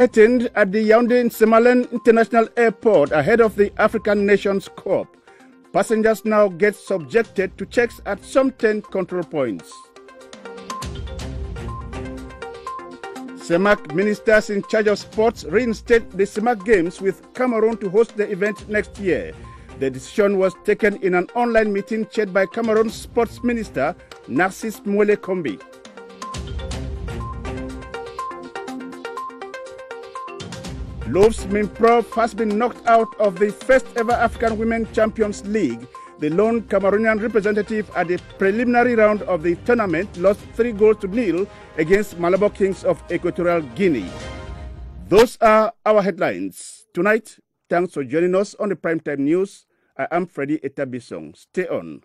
attained at the Yaoundé-Nsimalen International Airport ahead of the African Nations Cup. Passengers now get subjected to checks at some 10 control points. CEMAC ministers in charge of sports reinstate the CEMAC Games with Cameroon to host the event next year. The decision was taken in an online meeting chaired by Cameroon's sports minister, Narcisse Mwele Kombi. Loves Minprof has been knocked out of the first ever African Women Champions League. The lone Cameroonian representative at the preliminary round of the tournament lost 3-0 against Malabo Kings of Equatorial Guinea. Those are our headlines. Tonight, thanks for joining us on the Primetime News. I am Freddy Etabisong. Stay on.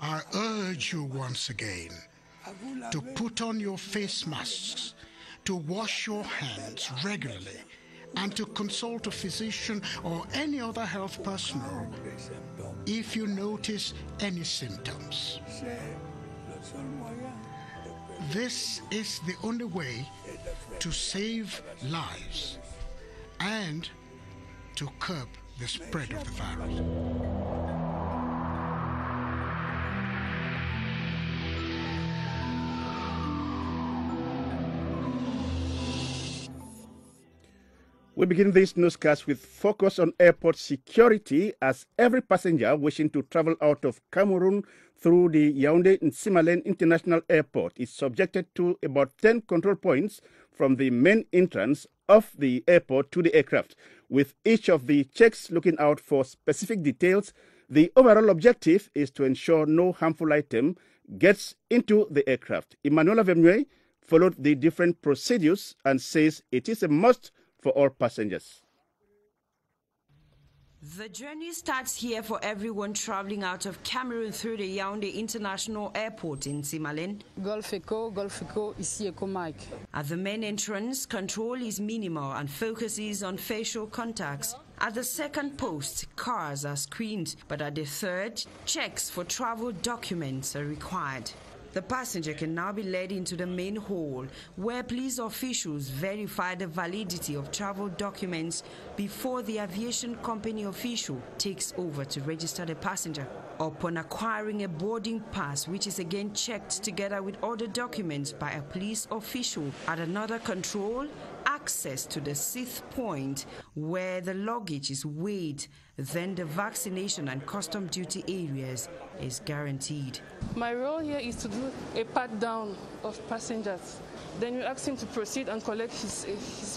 I urge you once again to put on your face masks, to wash your hands regularly, and to consult a physician or any other health personnel if you notice any symptoms. This is the only way to save lives and to curb the spread of the virus. We begin this newscast with focus on airport security, as every passenger wishing to travel out of Cameroon through the Yaoundé-Nsimalen International Airport is subjected to about 10 control points from the main entrance of the airport to the aircraft, with each of the checks looking out for specific details. The overall objective is to ensure no harmful item gets into the aircraft. Emmanuel Avemue followed the different procedures and says it is a must for all passengers. The journey starts here for everyone traveling out of Cameroon through the Yaoundé International Airport in Nsimalen. Golf Echo, ici Echo Mike. At the main entrance, control is minimal and focuses on facial contacts. At the second post, cars are screened, but at the third, checks for travel documents are required. The passenger can now be led into the main hall, where police officials verify the validity of travel documents before the aviation company official takes over to register the passenger. Upon acquiring a boarding pass, which is again checked together with other documents by a police official at another control, access to the sixth point where the luggage is weighed, then the vaccination and custom duty areas is guaranteed. My role here is to do a pat down of passengers. Then you ask him to proceed and collect his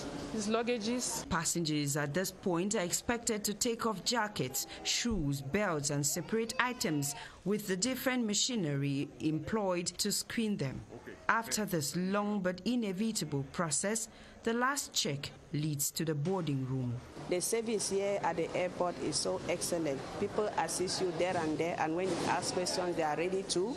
luggages. Passengers at this point are expected to take off jackets, shoes, belts, and separate items with the different machinery employed to screen them. After this long but inevitable process, the last check leads to the boarding room. The service here at the airport is so excellent. People assist you there and there, and when you ask questions, they are ready to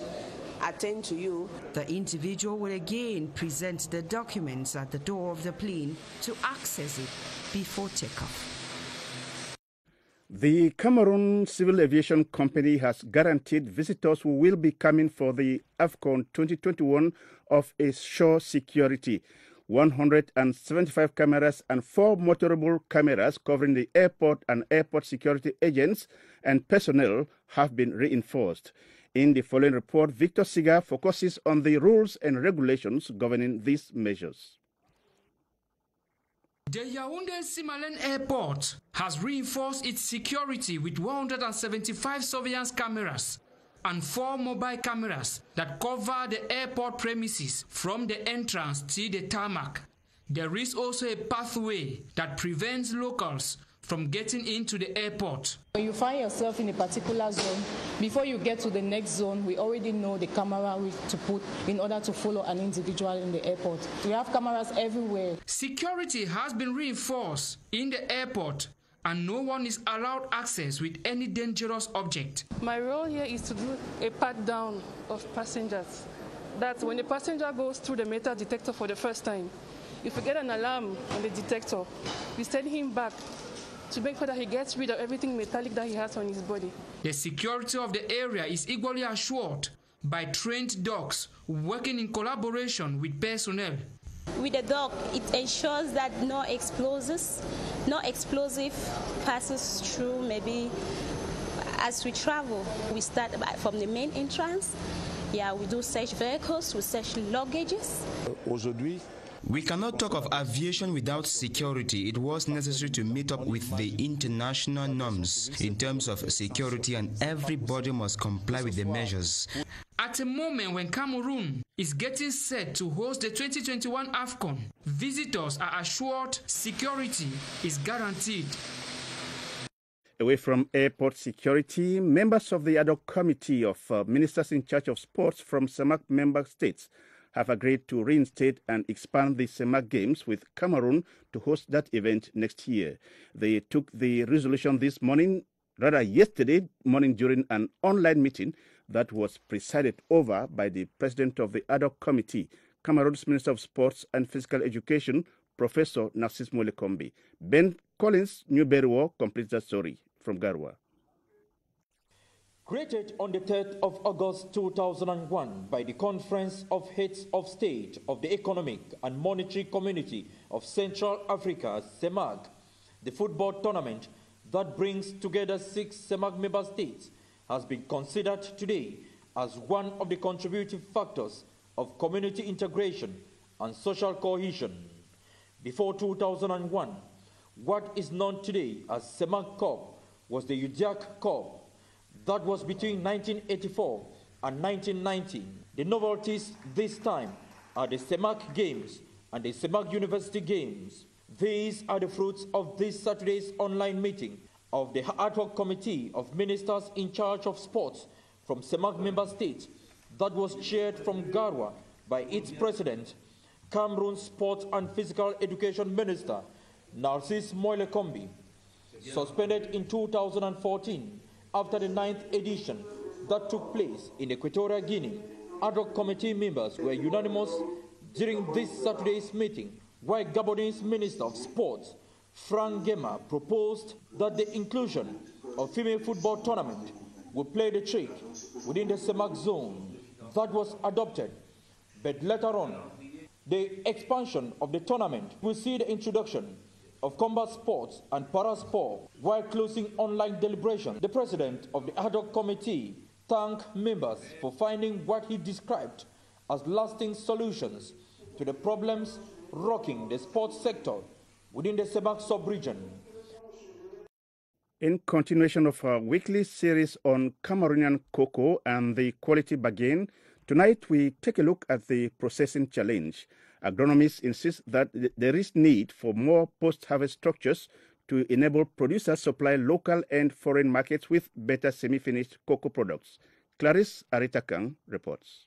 attend to you. The individual will again present the documents at the door of the plane to access it before takeoff. The Cameroon Civil Aviation Company has guaranteed visitors who will be coming for the AFCON 2021 of shore security. 175 cameras and 4 motorable cameras covering the airport and airport security agents and personnel have been reinforced. In the following report, Victor Siga focuses on the rules and regulations governing these measures. The Yaoundé-Nsimalen Airport has reinforced its security with 175 surveillance cameras and 4 mobile cameras that cover the airport premises from the entrance to the tarmac. There is also a pathway that prevents locals from getting into the airport. When you find yourself in a particular zone, before you get to the next zone, we already know the camera to put in order to follow an individual in the airport. We have cameras everywhere. Security has been reinforced in the airport, and no one is allowed access with any dangerous object. My role here is to do a pat down of passengers. That's when the passenger goes through the metal detector for the first time. If we get an alarm on the detector, we send him back to make sure that he gets rid of everything metallic that he has on his body. The security of the area is equally assured by trained dogs working in collaboration with personnel. With the dog, it ensures that no explosive passes through. Maybe as we travel, we start from the main entrance. Yeah, we do search vehicles, we search luggages. We cannot talk of aviation without security. It was necessary to meet up with the international norms in terms of security, and everybody must comply with the measures. At a moment when Cameroon is getting set to host the 2021 AFCON, visitors are assured security is guaranteed. Away from airport security, members of the ad hoc committee of ministers in charge of sports from CEMAC member states have agreed to reinstate and expand the CEMAC Games, with Cameroon to host that event next year. They took the resolution yesterday morning during an online meeting that was presided over by the president of the ad hoc committee, Cameroon's Minister of Sports and Physical Education, Professor Narcisse Molekombi. Ben Collins Newberry completes the story from Garwa. Created on the 3rd of August 2001 by the Conference of Heads of State of the Economic and Monetary Community of Central Africa, CEMAC, the football tournament that brings together 6 CEMAC member states has been considered today as one of the contributing factors of community integration and social cohesion. Before 2001, what is known today as CEMAC Cup was the UDIAC Cup that was between 1984 and 1990. The novelties this time are the CEMAC Games and the CEMAC University Games. These are the fruits of this Saturday's online meeting of the ad hoc committee of ministers in charge of sports from CEMAC member states that was chaired from Garwa by its president, Cameroon's Sports and Physical Education Minister, Narcisse Molekombi. Suspended in 2014 after the 9th edition that took place in Equatorial Guinea, ad hoc committee members were unanimous during this Saturday's meeting, while Gabonese Minister of Sports, Frank Kmer, proposed that the inclusion of female football tournament would play the trick within the CEMAC zone. That was adopted, but later on, the expansion of the tournament will see the introduction of combat sports and para-sport while closing online deliberations. The president of the ad hoc committee thanked members for finding what he described as lasting solutions to the problems rocking the sports sector within the CEMAC sub-region. In continuation of our weekly series on Cameroonian cocoa and the quality bargain, tonight we take a look at the processing challenge. Agronomists insist that there is need for more post-harvest structures to enable producers supply local and foreign markets with better semi-finished cocoa products. Clarisse Aritakang reports.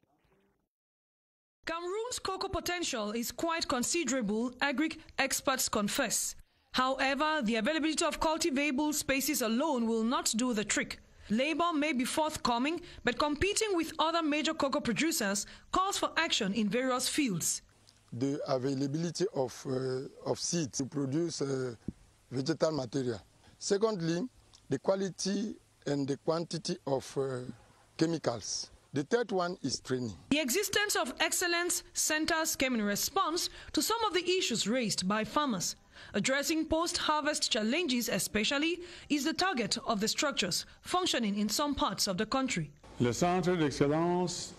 Cameroon's cocoa potential is quite considerable, agric experts confess. However, the availability of cultivable spaces alone will not do the trick. Labor may be forthcoming, but competing with other major cocoa producers calls for action in various fields. The availability of seeds to produce vegetal material. Secondly, the quality and the quantity of chemicals. The third one is training. The existence of excellence centers came in response to some of the issues raised by farmers. Addressing post-harvest challenges especially is the target of the structures functioning in some parts of the country. Le centre d'excellence.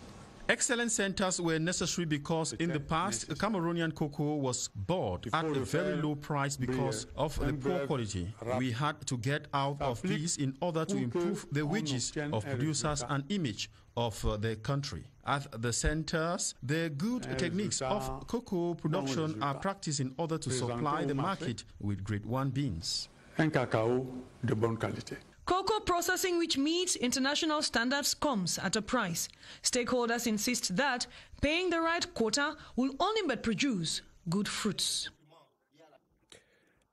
Excellent centers were necessary because in the past, Cameroonian cocoa was bought at a very low price because of the poor quality. We had to get out of these in order to improve the wages of producers and image of the country. At the centers, the good techniques of cocoa production are practiced in order to supply the market with grade 1 beans. Un cacao de bonne qualité. Cocoa processing which meets international standards comes at a price. Stakeholders insist that paying the right quota will only but produce good fruits.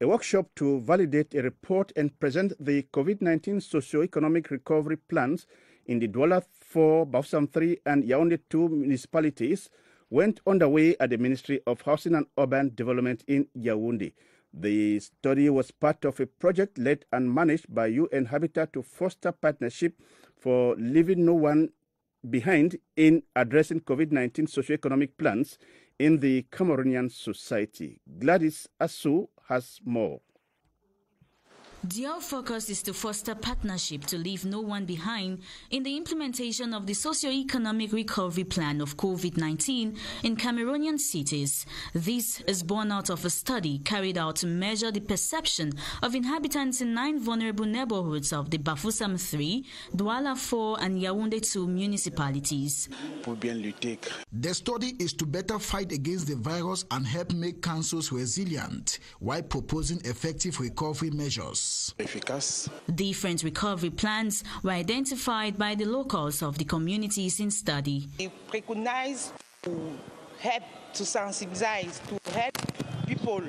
A workshop to validate a report and present the COVID-19 socio-economic recovery plans in the Douala 4, Bafoussam 3 and Yaoundé 2 municipalities went underway at the Ministry of Housing and Urban Development in Yaoundé. The study was part of a project led and managed by UN Habitat to foster partnership for leaving no one behind in addressing COVID-19 socioeconomic plans in the Cameroonian society. Gladys Asu has more. Their focus is to foster partnership to leave no one behind in the implementation of the socio-economic recovery plan of COVID-19 in Cameroonian cities. This is born out of a study carried out to measure the perception of inhabitants in 9 vulnerable neighborhoods of the Bafoussam 3, Douala 4 and Yaoundé 2 municipalities. The study is to better fight against the virus and help make councils resilient while proposing effective recovery measures. Different recovery plans were identified by the locals of the communities in study. We recognize to help to sensibilize, to help people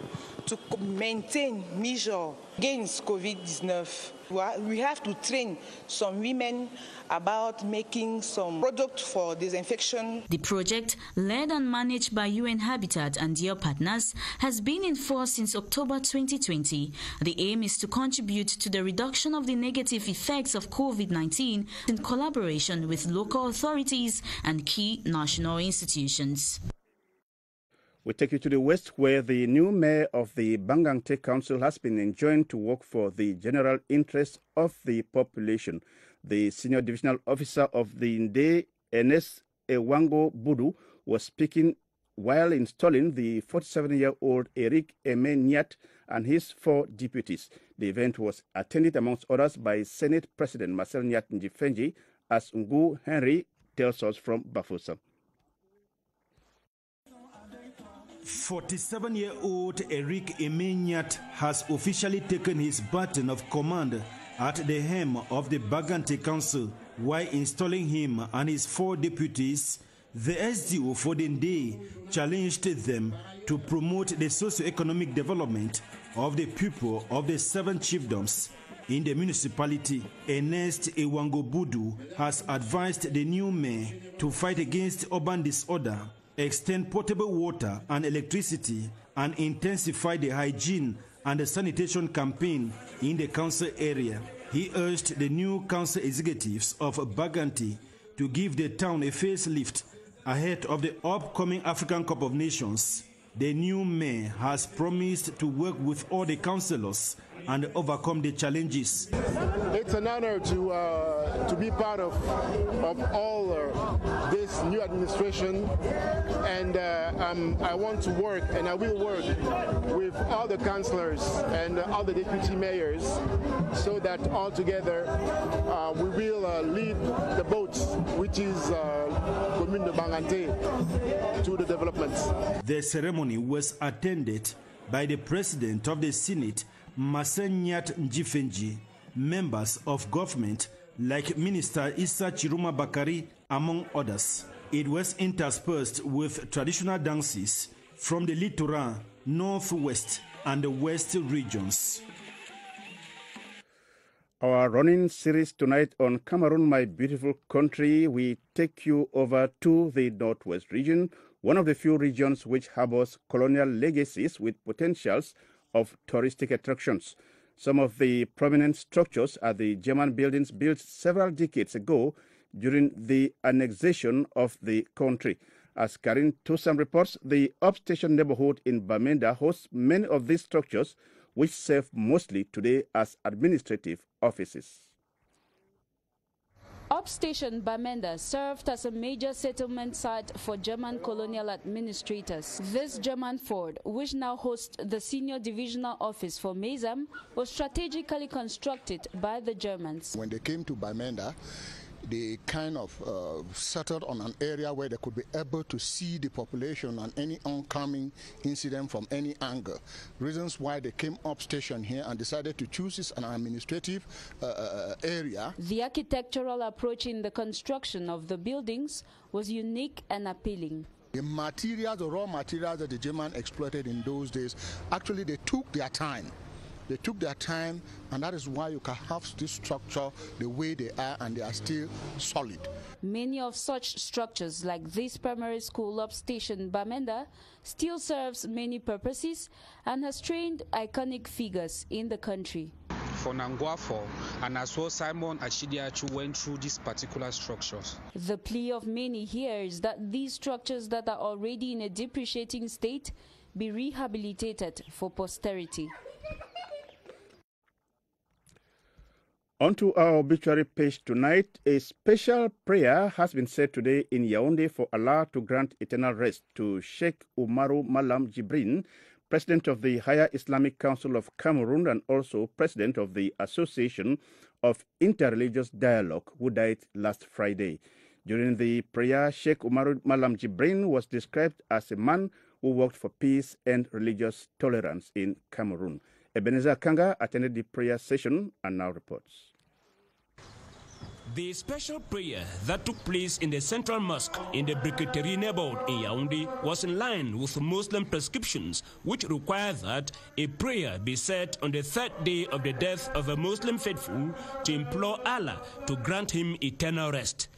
to maintain measures against COVID-19. We have to train some women about making some product for disinfection. The project, led and managed by UN Habitat and their partners, has been in force since October 2020. The aim is to contribute to the reduction of the negative effects of COVID-19 in collaboration with local authorities and key national institutions. We take you to the west, where the new mayor of the Bangangte Council has been enjoined to work for the general interest of the population. The senior divisional officer of the Nde, Enes Ewango Budu, was speaking while installing the 47-year-old Eric Eme Nyat and his 4 deputies. The event was attended, amongst others, by Senate President Marcel Nyat Njifenji, as Ngu Henry tells us from Bafoussam. 47-year-old Eric Emeniat has officially taken his baton of command at the helm of the Bangangte Council. While installing him and his 4 deputies, the SDO for the day challenged them to promote the socio-economic development of the people of the 7 chiefdoms in the municipality. Ernest Ewango Budu has advised the new mayor to fight against urban disorder, extend potable water and electricity, and intensify the hygiene and the sanitation campaign in the council area. He urged the new council executives of Bangangte to give the town a facelift ahead of the upcoming African Cup of Nations. The new mayor has promised to work with all the councillors and overcome the challenges. It's an honor to be part of all this new administration, and I want to work, and I will work with all the councillors and all the deputy mayors, so that all together we will lead the boat, which is Commune de Bangangte, to the development. The ceremony was attended by the President of the Senate, Marcel Nyat Njifenji, members of government like Minister Issa Chiruma Bakari, among others. It was interspersed with traditional dances from the Littoral, Northwest and the West regions. Our running series tonight on Cameroon, my beautiful country, we take you over to the Northwest region, one of the few regions which harbors colonial legacies with potentials of touristic attractions. Some of the prominent structures are the German buildings built several decades ago during the annexation of the country. As Karin Toussaint reports, the upstation neighborhood in Bamenda hosts many of these structures, which serve mostly today as administrative offices. Upstation Bamenda served as a major settlement site for German colonial administrators. This German fort, which now hosts the senior divisional office for Mezam, was strategically constructed by the Germans. When they came to Bamenda, they kind of settled on an area where they could be able to see the population and any oncoming incident from any angle. Reasons why they came up station here and decided to choose this an administrative area. The architectural approach in the construction of the buildings was unique and appealing. The materials, the raw materials that the Germans exploited in those days, actually they took their time They took their time, and that is why you can have this structure the way they are, and they are still solid. Many of such structures, like this primary school upstation Bamenda, still serves many purposes and has trained iconic figures in the country. For Nangwafo, and as well Simon Achidiachu went through these particular structures. The plea of many here is that these structures that are already in a depreciating state be rehabilitated for posterity. On to our obituary page tonight. A special prayer has been said today in Yaoundé for Allah to grant eternal rest to Sheikh Umaru Malam Jibrin, President of the Higher Islamic Council of Cameroon and also President of the Association of Interreligious Dialogue, who died last Friday. During the prayer, Sheikh Umaru Malam Jibrin was described as a man who worked for peace and religious tolerance in Cameroon. Ebenezer Kanga attended the prayer session and now reports. The special prayer that took place in the Central Mosque in the Brigade neighborhood in Yaoundé was in line with Muslim prescriptions, which require that a prayer be said on the third day of the death of a Muslim faithful to implore Allah to grant him eternal rest.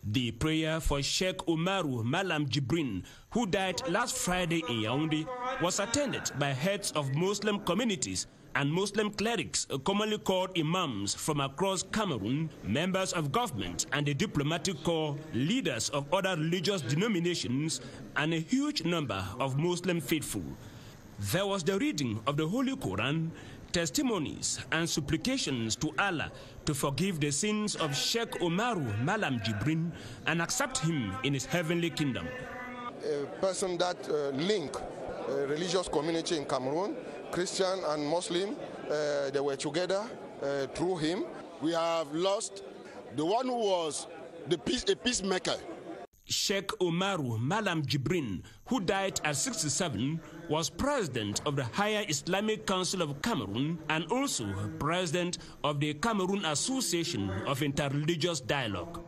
The prayer for Sheikh Umaru Malam Jibrin, who died last Friday in Yaoundé, was attended by heads of Muslim communities and Muslim clerics, commonly called imams, from across Cameroon, members of government and the diplomatic corps, leaders of other religious denominations, and a huge number of Muslim faithful. There was the reading of the Holy Quran, testimonies and supplications to Allah to forgive the sins of Sheikh Umaru Malam Jibrin and accept him in his heavenly kingdom. A person that link religious community in Cameroon, Christian and Muslim, they were together through him. We have lost the one who was a peacemaker. Sheikh Umaru Malam Jibrin, who died at 67, was president of the Higher Islamic Council of Cameroon and also president of the Cameroon Association of Interreligious Dialogue.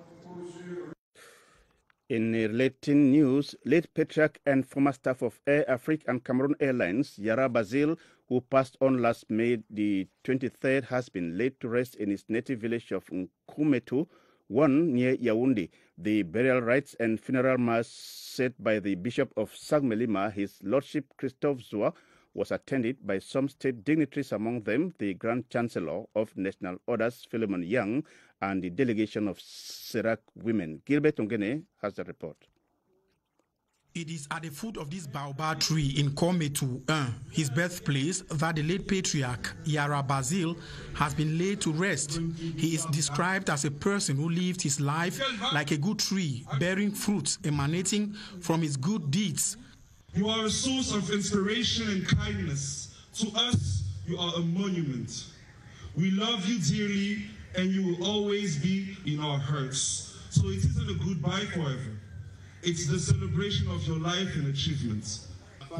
In relating news, late patriarch and former staff of Air Afrique and Cameroon Airlines, Yara Bazil, who passed on last May the 23rd, has been laid to rest in his native village of Nkumetu, one near Yaoundé. The burial rites and funeral mass said by the Bishop of Sagmelima, His Lordship Christophe Zoua, was attended by some state dignitaries, among them the Grand Chancellor of National Orders, Philemon Yang, and the delegation of Serac women. Gilbert Ongene has the report. It is at the foot of this baobab tree in Kometu, his birthplace, that the late patriarch Yara Bazil has been laid to rest. He is described as a person who lived his life like a good tree, bearing fruits emanating from his good deeds. You are a source of inspiration and kindness. To us, you are a monument. We love you dearly, and you will always be in our hearts. So it isn't a goodbye forever. It's the celebration of your life and achievements.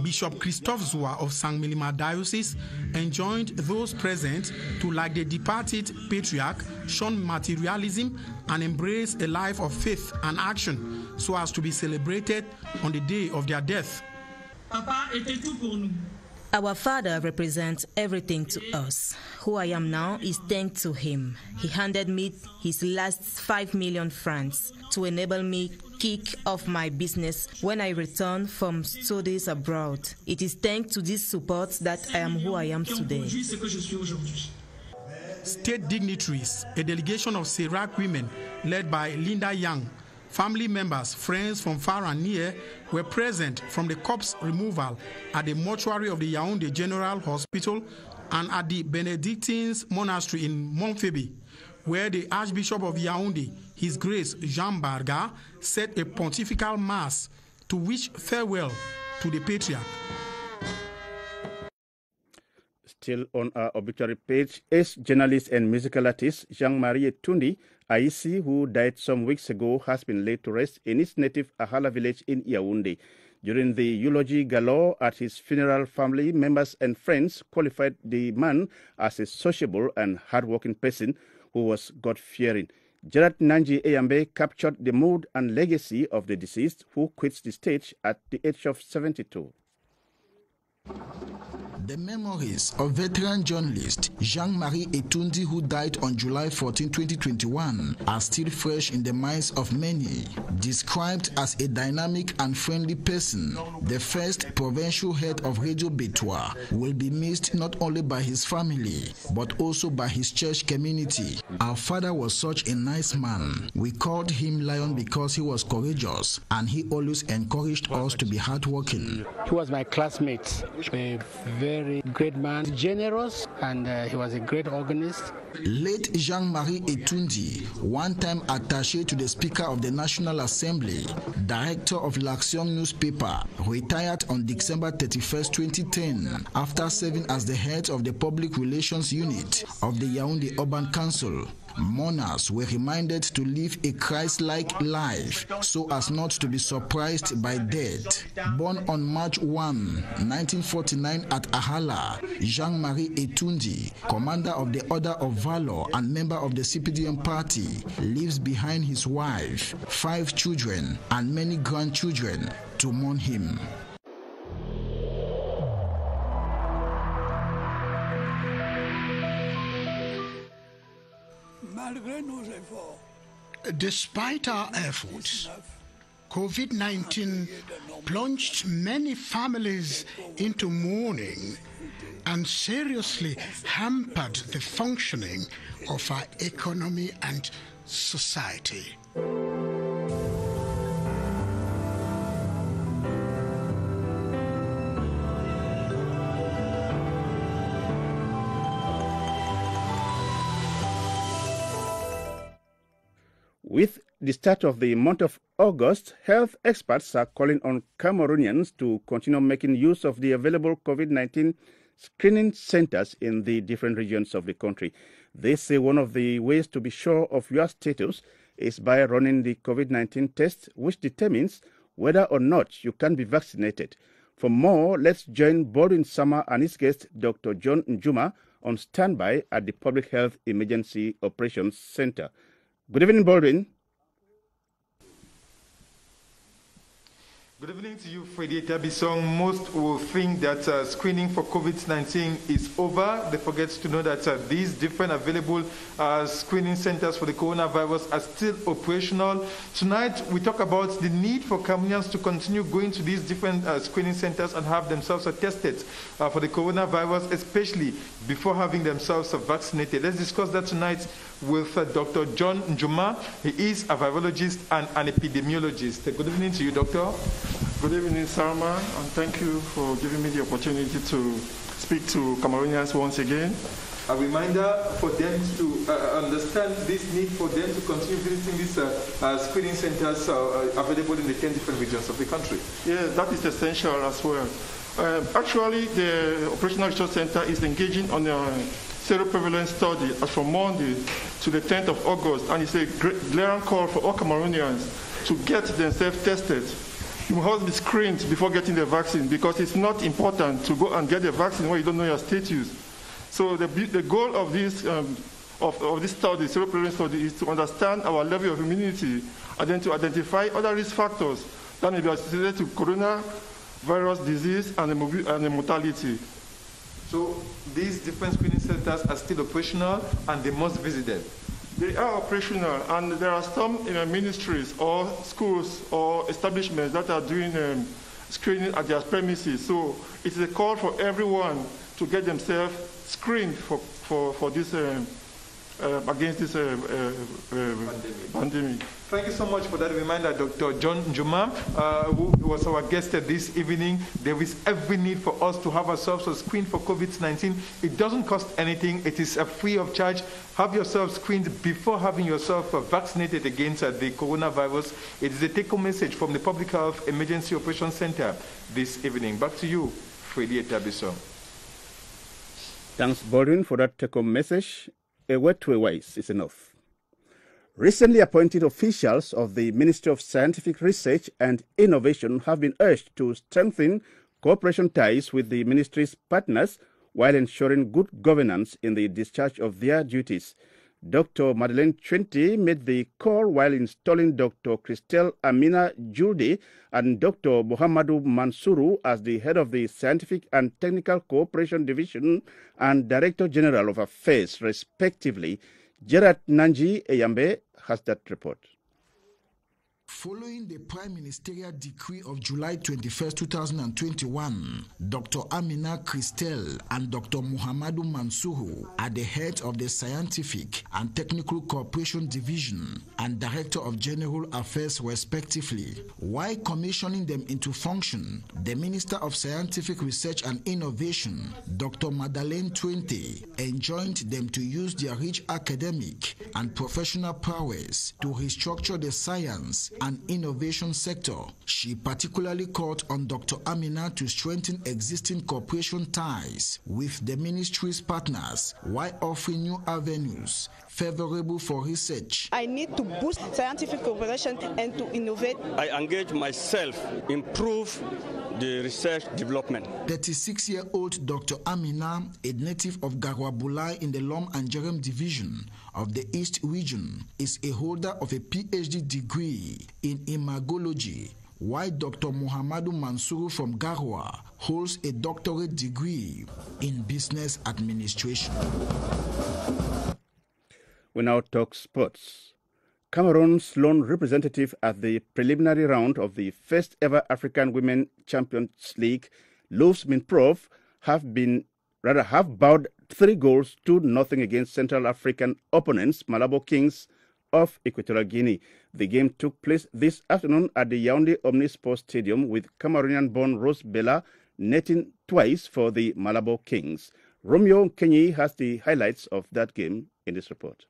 Bishop Christophe Zoua of Sagmelima Diocese enjoined those present to, like the departed patriarch, shun materialism and embrace a life of faith and action so as to be celebrated on the day of their death. Our father represents everything to us. Who I am now is thanks to him. He handed me his last 5 million francs to enable me kick off my business when I returned from studies abroad. It is thanks to this support that I am who I am today. State dignitaries, a delegation of Serac women led by Linda Yang, family members, friends from far and near were present from the corpse removal at the mortuary of the Yaoundé General Hospital and at the Benedictines Monastery in Montpellier, where the Archbishop of Yaoundé, His Grace Jean Barga, said a pontifical mass to wish farewell to the patriarch. Still on our obituary page, ex-journalist and musical artist Jean-Marie Tundi Aissi, who died some weeks ago, has been laid to rest in his native Ahala village in Yaoundé. During the eulogy galore at his funeral, family members and friends qualified the man as a sociable and hardworking person who was God-fearing. Gerard Nanji Eyambe captured the mood and legacy of the deceased, who quits the stage at the age of 72. The memories of veteran journalist Jean-Marie Etundi, who died on July 14, 2021, are still fresh in the minds of many. Described as a dynamic and friendly person, the first provincial head of Radio Betois will be missed not only by his family, but also by his church community. Our father was such a nice man. We called him Lion because he was courageous, and he always encouraged us to be hardworking. He was my classmate, a very great man, generous, and he was a great organist. Late Jean-Marie Etundi, one-time attaché to the Speaker of the National Assembly, director of L'Action newspaper, retired on December 31, 2010, after serving as the head of the Public Relations Unit of the Yaoundé Urban Council. Mourners were reminded to live a Christ-like life so as not to be surprised by death. Born on March 1, 1949 at Ahala, Jean-Marie Etundi, commander of the Order of Valor and member of the CPDM party, leaves behind his wife, 5 children, and many grandchildren to mourn him. Despite our efforts, COVID-19 plunged many families into mourning and seriously hampered the functioning of our economy and society. With the start of the month of August, health experts are calling on Cameroonians to continue making use of the available COVID-19 screening centers in the different regions of the country. They say one of the ways to be sure of your status is by running the COVID-19 test, which determines whether or not you can be vaccinated. For more, let's join Baldwin Sama and his guest, Dr. John Njuma, on standby at the Public Health Emergency Operations Center. Good evening, Baldwin. Good evening to you, Frediata Bisong. Most will think that screening for COVID-19 is over. They forget to know that these different available screening centers for the coronavirus are still operational. Tonight, we talk about the need for Cameroonians to continue going to these different screening centers and have themselves tested for the coronavirus, especially before having themselves vaccinated. Let's discuss that tonight with Dr. John Njuma. He is a virologist and an epidemiologist. Good evening to you, Doctor. Good evening, Sarma, and thank you for giving me the opportunity to speak to Cameroonians once again. A reminder for them to understand this need for them to continue visiting these screening centers available in the 10 different regions of the country. Yeah, that is essential as well. Actually, the Operational Research Center is engaging on a seroprevalence study as from Monday to the 10th of August, and it's a glaring call for all Cameroonians to get themselves tested. You must be screened before getting the vaccine, because it's not important to go and get the vaccine when you don't know your status. So the goal of this of this study, seroprevalence study, is to understand our level of immunity and then to identify other risk factors that may be associated to coronavirus disease and the mortality. So these different screening centers are still operational and they must visit them. They are operational, and there are some ministries or schools or establishments that are doing screening at their premises. So it's a call for everyone to get themselves screened for this against this pandemic. Thank you so much for that reminder, Dr. John Njuma, who was our guest this evening. There is every need for us to have ourselves screened for COVID-19. It doesn't cost anything. It is free of charge. Have yourself screened before having yourself vaccinated against the coronavirus. It is a take-home message from the Public Health Emergency Operations Center this evening. Back to you, Frediata Bisong. Thanks, Baldwin, for that take-home message. A word to a wise is enough. Recently appointed officials of the Ministry of Scientific Research and Innovation have been urged to strengthen cooperation ties with the ministry's partners while ensuring good governance in the discharge of their duties. Dr. Madeleine Twente made the call while installing Dr. Christelle Amina Julde and Dr. Muhammadu Mansuru as the head of the Scientific and Technical Cooperation Division and Director General of Affairs, respectively. Gerard Nanji Eyambe has that report. Following the Prime Ministerial Decree of July 21, 2021, Dr. Amina Christelle and Dr. Muhammadu Mansuru are the heads of the Scientific and Technical Cooperation Division and Director of General Affairs, respectively. While commissioning them into function, the Minister of Scientific Research and Innovation, Dr. Madeleine Twente, enjoined them to use their rich academic and professional prowess to restructure the science and innovation sector. She particularly called on Dr. Amina to strengthen existing cooperation ties with the ministry's partners while offering new avenues favorable for research. I need to boost scientific cooperation and to innovate. I engage myself, improve the research development. 36-year-old Dr. Amina, a native of Garwabulai in the Lom and Jerem division of the East region, is a holder of a PhD degree in imagology, while Dr. Muhammadu Mansuru from Garwa holds a doctorate degree in business administration. We now talk sports. Cameroon's lone representative at the preliminary round of the first ever African Women Champions League, Louvs Minprov, have bowed 3-0 against Central African opponents, Malabo Kings of Equatorial Guinea. The game took place this afternoon at the Yaoundé Omnisport Stadium, with Cameroonian-born Rose Bella netting twice for the Malabo Kings. Romeo Kenyi has the highlights of that game in this report.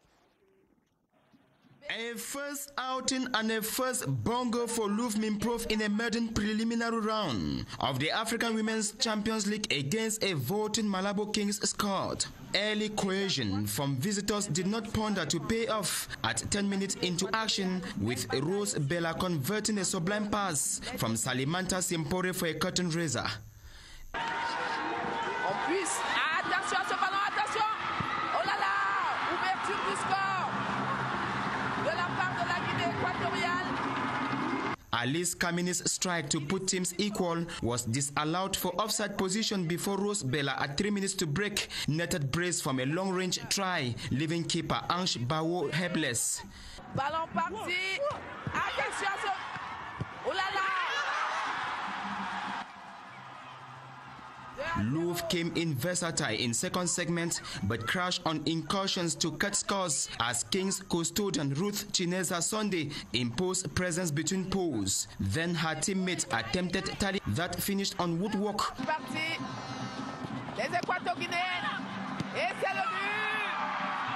A first outing and a first bongo for Louvs Minprov in a maiden preliminary round of the African Women's Champions League against a voting Malabo Kings squad. Early cohesion from visitors did not ponder to pay off at 10 minutes into action, with Rose Bella converting a sublime pass from Salimanta Simpore for a curtain raiser. Attention à ce ballon, attention! Oh là là! Ouverture du score de la part de la Guinée équatoriale. Alice Kamini's strike to put teams equal was disallowed for offside position before Rose Bella at 3 minutes to break netted brace from a long-range try, leaving keeper Ange Bawo helpless. Ballon parti. Attention à ce... Oh là là! Louvre came in versatile in second segment but crashed on incursions to cut scores as Kings custodian Ruth Chineza Sunday imposed presence between poles. Then her teammates attempted tally that finished on woodwork.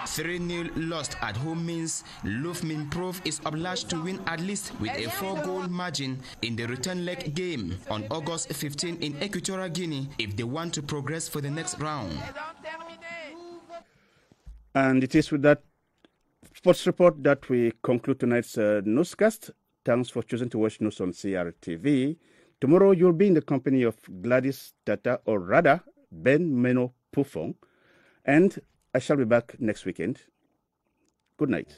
3-0 lost at home means Louvs Minprov is obliged to win at least with a 4-goal margin in the return leg game on August 15 in Equatorial Guinea if they want to progress for the next round. And it is with that sports report that we conclude tonight's newscast. Thanks for choosing to watch news on CRTV. Tomorrow you'll be in the company of Gladys Tata, or rather Ben Meno Pufong, and I shall be back next weekend. Good night.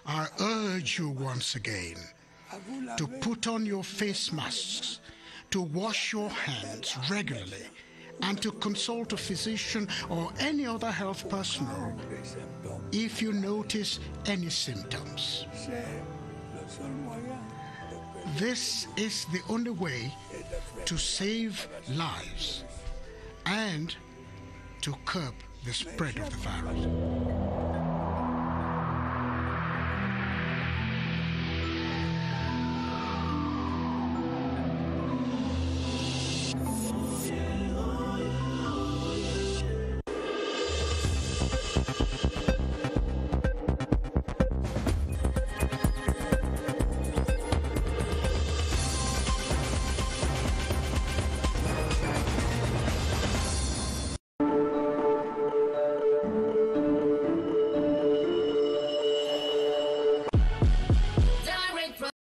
I urge you once again to put on your face masks, to wash your hands regularly, and to consult a physician or any other health personnel if you notice any symptoms. This is the only way to save lives and to curb the spread of the virus.